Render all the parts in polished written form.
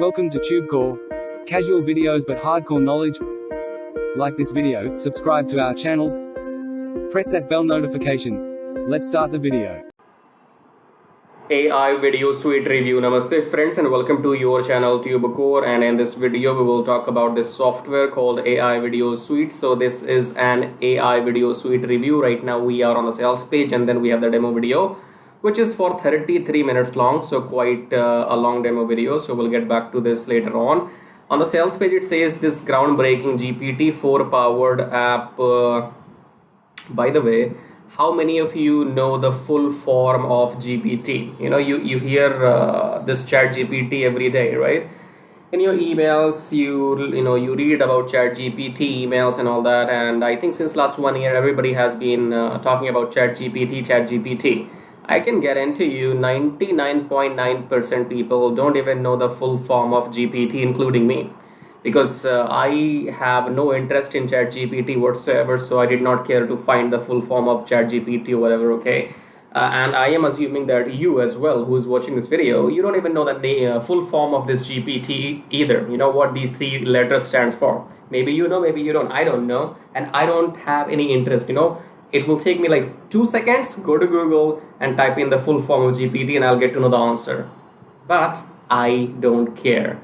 Welcome to TubeCore. Casual videos but hardcore knowledge. Like this video, subscribe to our channel, press that bell notification. Let's start the video. AI Video Suite review. Namaste friends and welcome to your channel TubeCore, and in this video we will talk about this software called AI Video Suite. So this is an AI Video Suite review. Right now we are on the sales page and then we have the demo video, which is for 33 minutes long, so quite a long demo video. So we'll get back to this later on. On the sales page it says this groundbreaking GPT-4 powered app. By the way, how many of you know the full form of GPT? You know, you hear this chat GPT every day, right? In your emails, you read about chat GPT emails and all that. And I think since last 1 year, everybody has been talking about chat GPT. I can guarantee you 99.9% people don't even know the full form of GPT, including me. Because I have no interest in ChatGPT whatsoever, so I did not care to find the full form of ChatGPT or whatever, okay? And I am assuming that you as well, who is watching this video, you don't even know the full form of this GPT either. You know what these three letters stands for. Maybe you know, maybe you don't. I don't know, and I don't have any interest, you know. It will take me like 2 seconds, go to Google and type in the full form of GPT and I'll get to know the answer. But I don't care.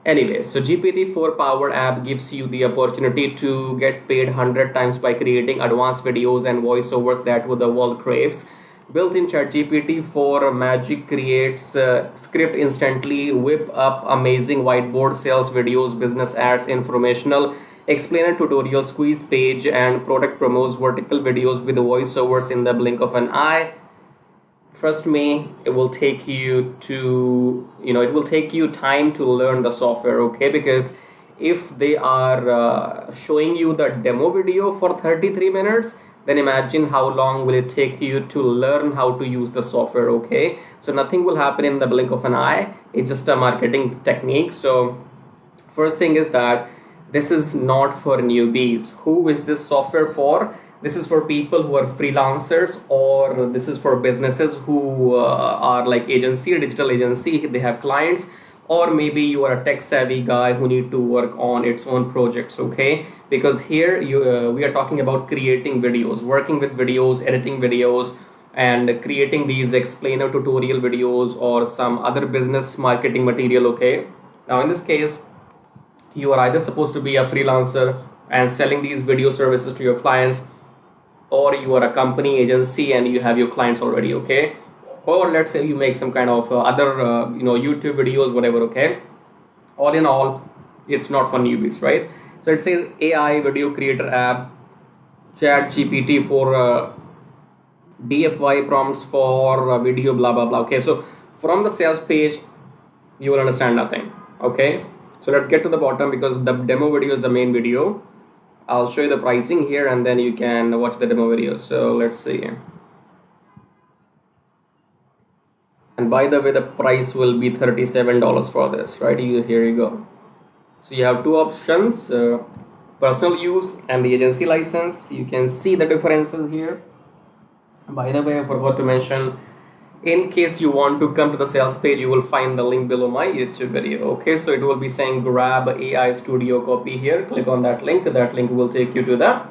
Anyway, so GPT-4 powered app gives you the opportunity to get paid 100 times by creating advanced videos and voiceovers that the world craves. Built-in ChatGPT-4 magic creates script instantly, whip up amazing whiteboard sales videos, business ads, informational, explainer tutorials, squeeze page, and product promos, vertical videos with the voiceovers in the blink of an eye. Trust me, it will take you time to learn the software, okay? Because if they are showing you the demo video for 33 minutes, then imagine how long will it take you to learn how to use the software, okay? So nothing will happen in the blink of an eye. It's just a marketing technique. So first thing is that this is not for newbies. Who is this software for? This is for people who are freelancers, or this is for businesses who are like agency, digital agency, they have clients, or maybe you are a tech savvy guy who need to work on its own projects, okay? Because here we are talking about creating videos, working with videos, editing videos, and creating these explainer tutorial videos or some other business marketing material, okay? Now in this case, you are either supposed to be a freelancer and selling these video services to your clients, or you are a company agency and you have your clients already, okay? Or let's say you make some kind of other YouTube videos, whatever, okay? All in all, it's not for newbies, right? So it says AI video creator app, chat GPT for DFY prompts for video, blah blah blah. Okay, so from the sales page you will understand nothing, okay? So let's get to the bottom, because the demo video is the main video. I'll show you the pricing here and then you can watch the demo video. So let's see. And by the way, the price will be $37 for this, right? Here you go. So you have two options, personal use and the agency license. You can see the differences here. By the way, I forgot to mention, in case you want to come to the sales page, you will find the link below my YouTube video, okay? So it will be saying grab AI Studio copy here. Click on that link. That link will take you to the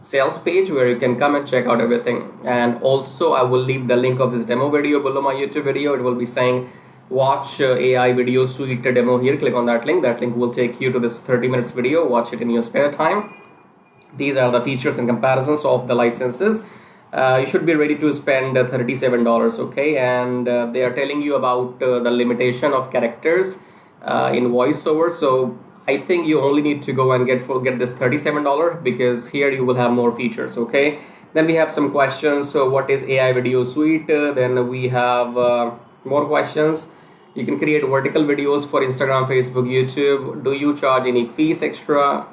sales page where you can come and check out everything. And also I will leave the link of this demo video below my YouTube video. It will be saying watch AI Video Suite demo here. Click on that link. That link will take you to this 30 minutes video. Watch it in your spare time. These are the features and comparisons of the licenses. You should be ready to spend $37, okay? And they are telling you about the limitation of characters in voiceover. So I think you only need to go and get this $37, because here you will have more features, okay? Then we have some questions. So what is AI Video Suite? Then we have more questions. You can create vertical videos for Instagram, Facebook, YouTube. Do you charge any fees extra?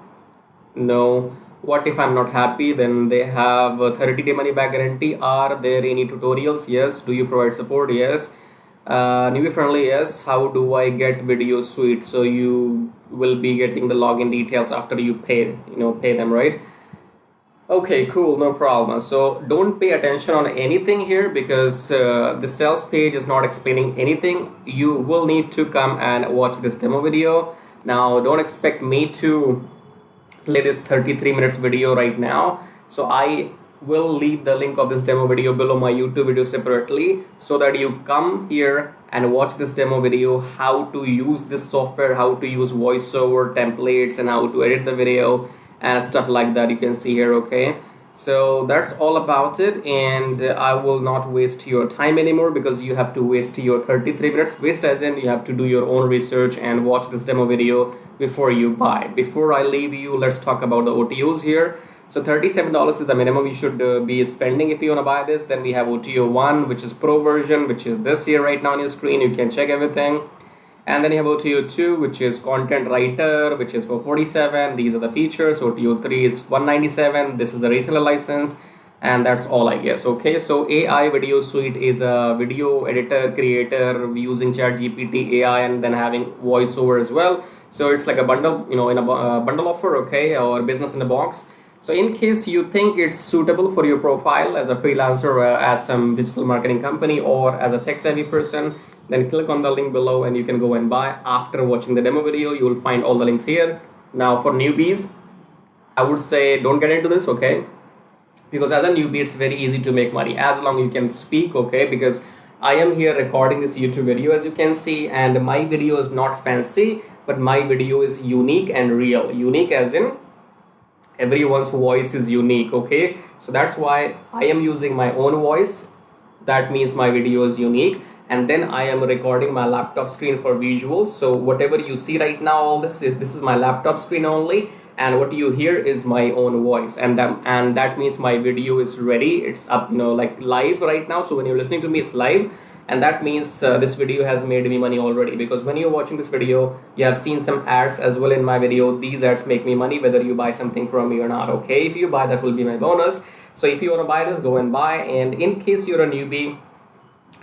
No. What if I'm not happy? Then they have a 30-day money back guarantee. Are there any tutorials? Yes. Do you provide support? Yes. Newbie friendly? Yes. How do I get Video Suite? So you will be getting the login details after you pay them, right? Okay, cool, no problem. So don't pay attention on anything here because the sales page is not explaining anything. You will need to come and watch this demo video. Now, don't expect me to play this 33 minutes video right now. So I will leave the link of this demo video below my YouTube video separately so that you come here and watch this demo video, how to use this software, how to use voiceover templates and how to edit the video and stuff like that. You can see here. Okay, so that's all about it, and I will not waste your time anymore because you have to waste your 33 minutes. Waste as in you have to do your own research and watch this demo video before you buy. Before I leave you, let's talk about the OTOs here. So $37 is the minimum you should be spending if you want to buy this. Then we have OTO 1, which is pro version, which is this here right now on your screen. You can check everything. And then you have OTO 2, which is content writer, which is for $47. These are the features. OTO 3 is $197. This is the reseller license. And that's all, I guess. Okay, so AiVideoSuite is a video editor creator using ChatGPT AI and then having voiceover as well. So it's like a bundle, in a bundle offer, okay, or business in a box. So in case you think it's suitable for your profile as a freelancer or as some digital marketing company or as a tech savvy person, then click on the link below and you can go and buy. After watching the demo video, you will find all the links here. Now for newbies, I would say don't get into this, okay? Because as a newbie, it's very easy to make money as long as you can speak, okay? Because I am here recording this YouTube video, as you can see, and my video is not fancy, but my video is unique and real. Unique as in everyone's voice is unique, okay? So that's why I am using my own voice. That means my video is unique. And then I am recording my laptop screen for visuals. So whatever you see right now, all this is my laptop screen only, and what you hear is my own voice, and that means my video is ready. It's up, like live right now. So when you're listening to me, it's live, and that means this video has made me money already, because when you're watching this video, you have seen some ads as well in my video. These ads make me money whether you buy something from me or not, okay? If you buy, that will be my bonus. So if you want to buy this, go and buy. And in case you're a newbie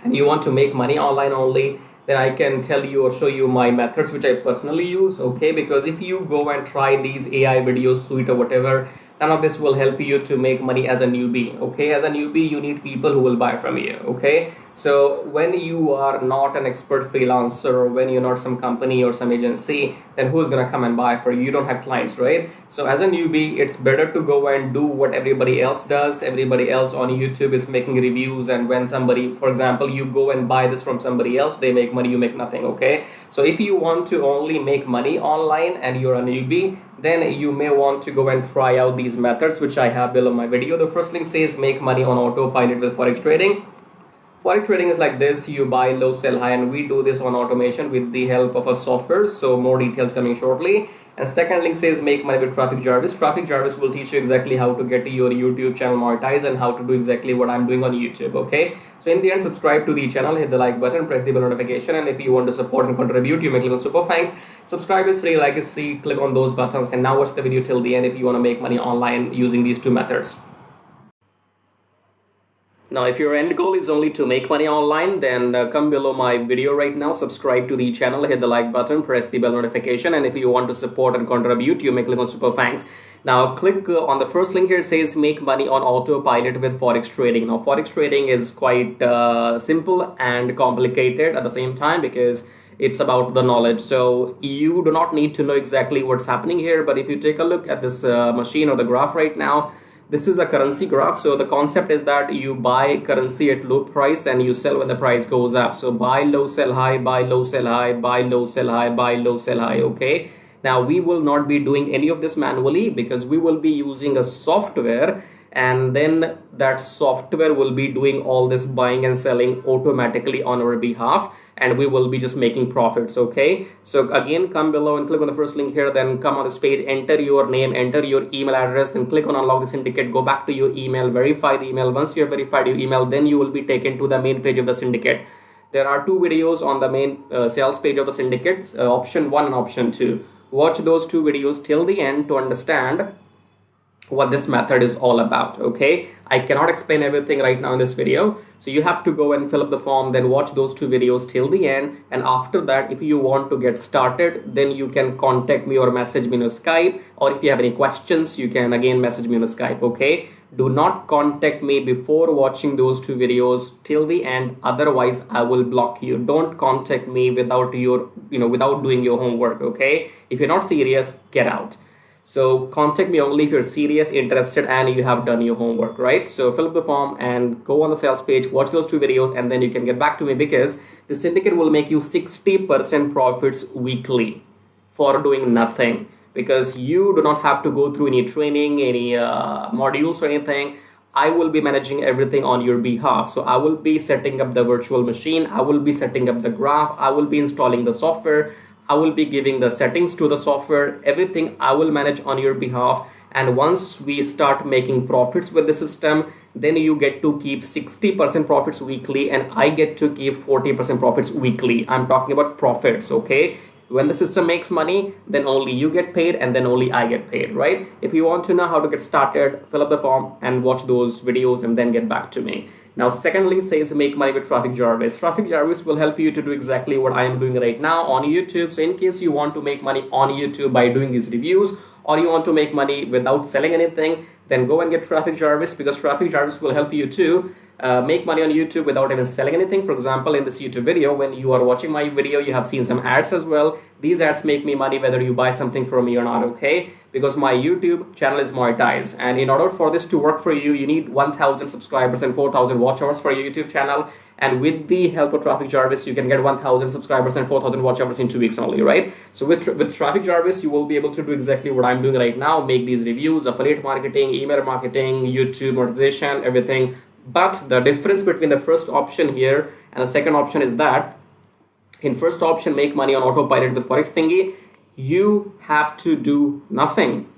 and you want to make money online only, then I can tell you or show you my methods which I personally use, okay? Because if you go and try these AiVideoSuite or whatever, none of this will help you to make money as a newbie, okay? As a newbie, you need people who will buy from you, okay? So when you are not an expert freelancer, or when you're not some company or some agency, then who's gonna come and buy for you? You don't have clients, right? So as a newbie, it's better to go and do what everybody else does. Everybody else on YouTube is making reviews, and when somebody, for example, you go and buy this from somebody else, they make money, you make nothing, okay? So if you want to only make money online and you're a newbie, then you may want to go and try out these methods which I have below my video. The first link says make money on autopilot with forex trading. Forex trading is like this: you buy low, sell high, and we do this on automation with the help of a software. So more details coming shortly. And second link says make money with Traffic Jarvis. Traffic Jarvis will teach you exactly how to get your YouTube channel monetized and how to do exactly what I'm doing on YouTube, okay? So in the end, subscribe to the channel, hit the like button, press the bell notification, and if you want to support and contribute, you may click on super thanks. Subscribe is free, like is free, click on those buttons, and now watch the video till the end if you want to make money online using these two methods. Now, if your end goal is only to make money online, then come below my video right now, subscribe to the channel, hit the like button, press the bell notification, and if you want to support and contribute, you may click on super thanks. Now, click on the first link here. It says make money on autopilot with forex trading. Now, forex trading is quite simple and complicated at the same time, because it's about the knowledge. So you do not need to know exactly what's happening here, but if you take a look at this machine or the graph right now, this is a currency graph. So the concept is that you buy currency at low price and you sell when the price goes up. So buy low, sell high, buy low, sell high, buy low, sell high, buy low, sell high, okay? Now we will not be doing any of this manually, because we will be using a software, and then that software will be doing all this buying and selling automatically on our behalf, and we will be just making profits, okay? So again, come below and click on the first link here, then come on this page, enter your name, enter your email address, then click on unlock the syndicate, go back to your email, verify the email. Once you have verified your email, then you will be taken to the main page of the syndicate. There are two videos on the main sales page of the syndicate, option 1 and option 2. Watch those two videos till the end to understand what this method is all about, okay? I cannot explain everything right now in this video. So you have to go and fill up the form, then watch those 2 videos till the end. And after that, if you want to get started, then you can contact me or message me on Skype. Or if you have any questions, you can again message me on Skype, okay? Do not contact me before watching those 2 videos till the end. Otherwise, I will block you. Don't contact me without without doing your homework, okay? If you're not serious, get out. So contact me only if you're serious, interested, and you have done your homework, right? So fill up the form and go on the sales page, watch those 2 videos, and then you can get back to me, because the syndicate will make you 60% profits weekly for doing nothing, because you do not have to go through any training, any modules or anything. I will be managing everything on your behalf. So I will be setting up the virtual machine. I will be setting up the graph. I will be installing the software. I will be giving the settings to the software. Everything I will manage on your behalf. And once we start making profits with the system, then you get to keep 60% profits weekly, and I get to keep 40% profits weekly. I'm talking about profits, okay? When the system makes money, then only you get paid, and then only I get paid, right? If you want to know how to get started, fill up the form and watch those videos and then get back to me. Now, second link says make money with Traffic Jarvis. Traffic Jarvis will help you to do exactly what I am doing right now on YouTube. So in case you want to make money on YouTube by doing these reviews, or you want to make money without selling anything, then go and get Traffic Jarvis, because Traffic Jarvis will help you to make money on YouTube without even selling anything. For example, in this YouTube video, when you are watching my video, you have seen some ads as well. These ads make me money whether you buy something from me or not, okay? Because my YouTube channel is monetized, and in order for this to work for you, you need 1,000 subscribers and 4,000 watch hours for your YouTube channel. And with the help of Traffic Jarvis, you can get 1,000 subscribers and 4,000 watch hours in 2 weeks only, right? So with Traffic Jarvis, you will be able to do exactly what I'm doing right now, make these reviews, affiliate marketing, email marketing, YouTube monetization, everything. But the difference between the first option here and the second option is that in first option, make money on autopilot with Forex Thingy, you have to do nothing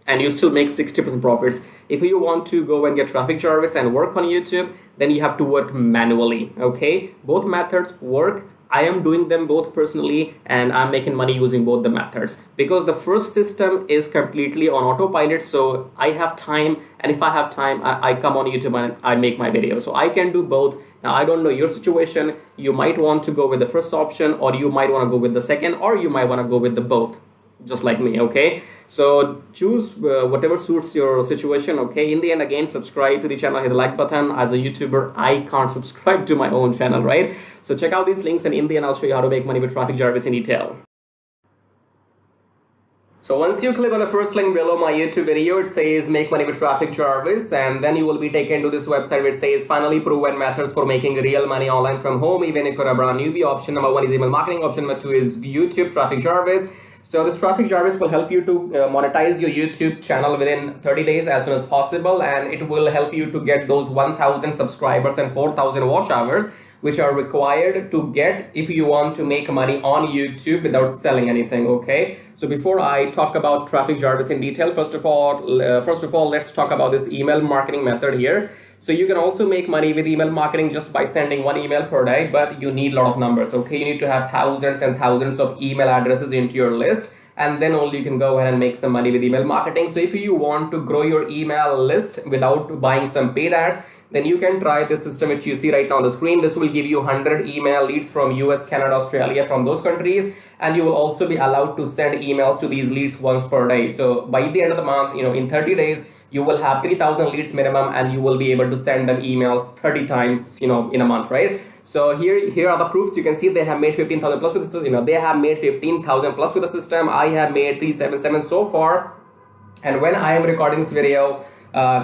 and you still make 60% profits. If you want to go and get Traffic Jarvis and work on YouTube, then you have to work manually, okay? Both methods work. I am doing them both personally, and I'm making money using both the methods, because the first system is completely on autopilot. So I have time, and if I have time, I come on YouTube and I make my video. So I can do both. Now, I don't know your situation. You might want to go with the first option, or you might want to go with the second, or you might want to go with the both, just like me, okay? So choose whatever suits your situation, okay? In the end, again, subscribe to the channel, hit the like button. As a YouTuber, I can't subscribe to my own channel, right? So check out these links, and in the end, I'll show you how to make money with Traffic Jarvis in detail. So once you click on the first link below my YouTube video, it says make money with Traffic Jarvis, and then you will be taken to this website which says finally proven methods for making real money online from home, even if you're a brand newbie. Option number 1 is email marketing. Option number 2 is YouTube Traffic Jarvis. So this Traffic Jarvis will help you to monetize your YouTube channel within 30 days as soon as possible, and it will help you to get those 1,000 subscribers and 4,000 watch hours, which are required to get if you want to make money on YouTube without selling anything, okay? So before I talk about Traffic Jarvis in detail, first of all, let's talk about this email marketing method here. So you can also make money with email marketing just by sending 1 email per day, but you need a lot of numbers, okay? You need to have thousands and thousands of email addresses into your list, and then only you can go ahead and make some money with email marketing. So if you want to grow your email list without buying some paid ads, then you can try this system which you see right now on the screen. This will give you 100 email leads from US, Canada, Australia, from those countries, and you will also be allowed to send emails to these leads once per day. So by the end of the month, in 30 days, you will have 3,000 leads minimum, and you will be able to send them emails 30 times, in a month, right? So here are the proofs. You can see they have made 15,000 plus with the system. They have made 15,000 plus with the system. I have made 377 so far, and when I am recording this video,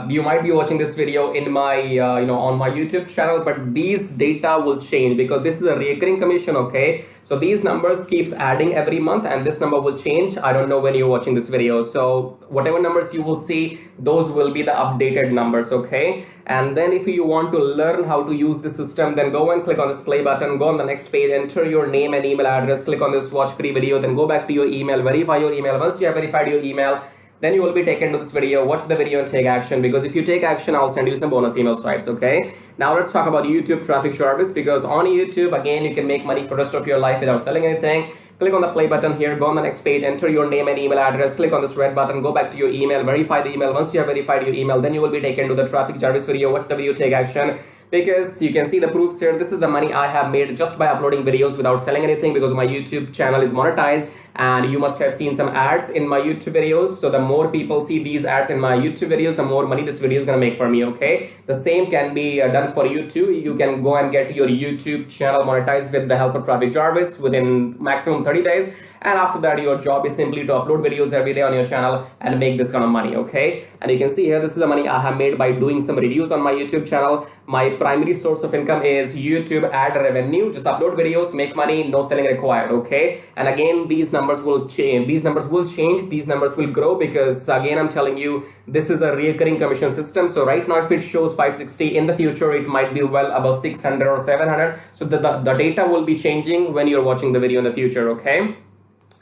you might be watching this video in my on my YouTube channel, but these data will change because this is a recurring commission, okay? So these numbers keeps adding every month, and this number will change. I don't know when you're watching this video, so whatever numbers you will see, those will be the updated numbers, okay? And then if you want to learn how to use the system, then go and click on this play button, go on the next page, enter your name and email address, click on this watch free video, then go back to your email, verify your email. Once you have verified your email, then you will be taken to this video. Watch the video and take action, because if you take action, I'll send you some bonus email stripes, okay? Now let's talk about YouTube Traffic Jarvis, because on YouTube, again, you can make money for the rest of your life without selling anything. click on the play button here, go on the next page, enter your name and email address, click on this red button, go back to your email, verify the email. Once you have verified your email, then you will be taken to the traffic Jarvis video. Watch the video, take action, because you can see the proofs here. This is the money I have made just by uploading videos without selling anything, because my YouTube channel is monetized, and you must have seen some ads in my YouTube videos. So the more people see these ads in my YouTube videos, the more money this video is gonna make for me. Okay, the same can be done for you too. You can go and get your YouTube channel monetized with the help of Traffic Jarvis within maximum 30 days, and after that your job is simply to upload videos every day on your channel and make this kind of money. Okay, and you can see here, this is the money I have made by doing some reviews on my YouTube channel. My primary source of income is YouTube ad revenue. Just upload videos, make money, no selling required. Okay, and again, these numbers will change. These numbers will grow, because again, I'm telling you, this is a recurring commission system. So right now, if it shows 560, in the future it might be well above 600 or 700. So the data will be changing when you're watching the video in the future. Okay.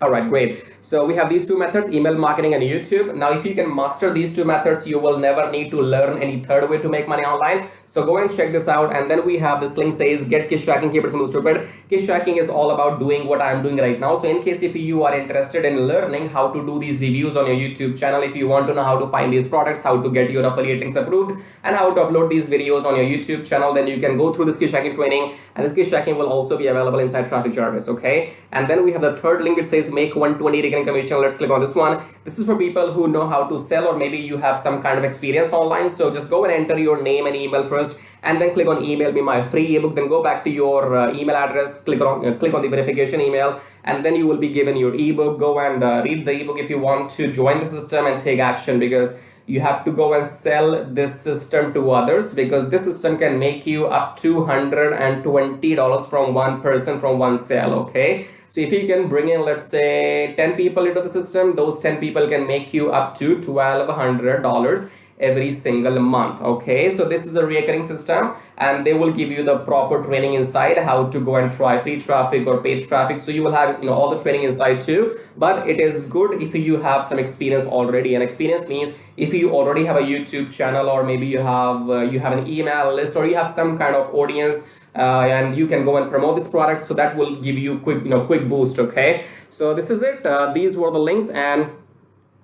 All right, great. So we have these two methods, email marketing and YouTube. Now, if you can master these two methods, you will never need to learn any third way to make money online. So go and check this out. And then we have this link says, get Kiss Tracking, keep it simple, stupid. Kiss Tracking is all about doing what I'm doing right now. So in case if you are interested in learning how to do these reviews on your YouTube channel, if you want to know how to find these products, how to get your affiliate links approved, and how to upload these videos on your YouTube channel, then you can go through this Kiss Tracking training. And this Kiss Tracking will also be available inside Traffic Jarvis. Okay. And then we have the third link. It says make 120 recurring commission. Let's click on this one. This is for people who know how to sell, or maybe you have some kind of experience online. So just go and enter your name and email first, and then click on email me my free ebook. Then go back to your email address, click on the verification email, and then you will be given your ebook. Go and read the ebook if you want to join the system and take action, because you have to go and sell this system to others, because this system can make you up to $120 from one person, from one sale. Okay, so if you can bring in, let's say 10 people into the system, those 10 people can make you up to $1,200 every single month. Okay, so this is a recurring system, and they will give you the proper training inside how to go and try free traffic or paid traffic. So you will have all the training inside too. But it is good if you have some experience already, and experience means if you already have a YouTube channel, or maybe you have an email list, or you have some kind of audience, and you can go and promote this product. So that will give you quick boost. Okay, so this is it. These were the links, and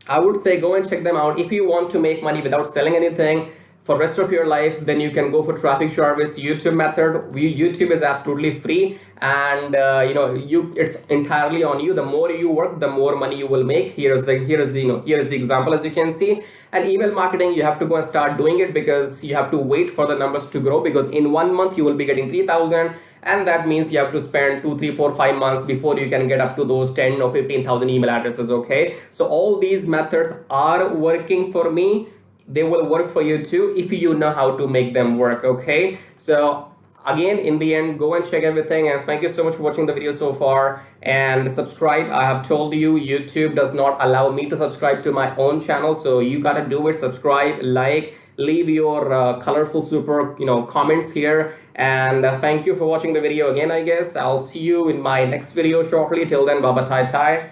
I would say go and check them out. If you want to make money without selling anything for rest of your life, then you can go for Traffic Jarvis YouTube method. YouTube is absolutely free, and it's entirely on you. The more you work, the more money you will make. Here is the example, as you can see. And email marketing, you have to go and start doing it, because you have to wait for the numbers to grow, because in 1 month you will be getting 3,000, and that means you have to spend 2, 3, 4, 5 months before you can get up to those 10 or 15,000 email addresses. Okay, so all these methods are working for me. They will work for you too if you know how to make them work. Okay, so again, in the end, go and check everything, and thank you so much for watching the video so far, and subscribe. I have told you, YouTube does not allow me to subscribe to my own channel, so you gotta do it. Subscribe, like, leave your colorful super comments here, and thank you for watching the video again. I guess I'll see you in my next video shortly. Till then, bye bye, tai tai.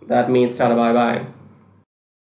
That means tada, bye bye.